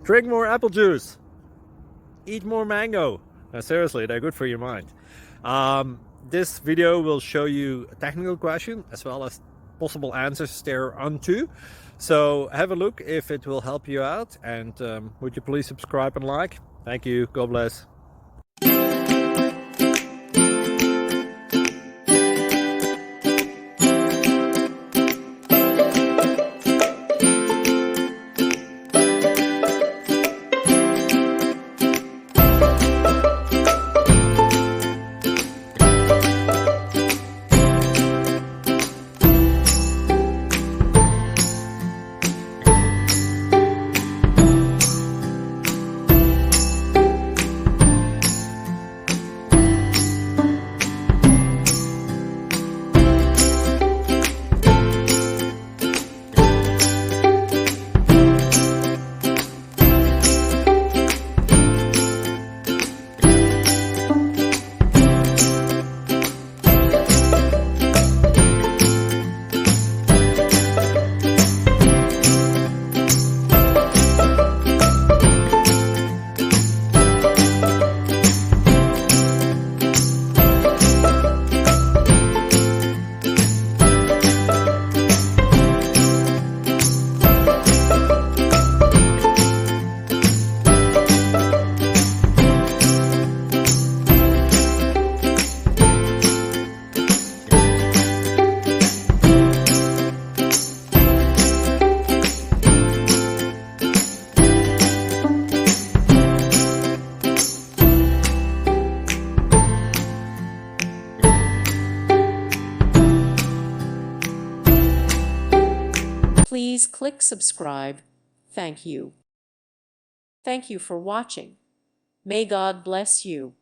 Drink more apple juice. Eat more mango. Now, seriously, they're good for your mind. This video will show you a technical question as well as possible answers thereunto. So have a look if it will help you out, and would you please subscribe and like? Thank you. God bless. Please click subscribe. Thank you. Thank you for watching. May God bless you.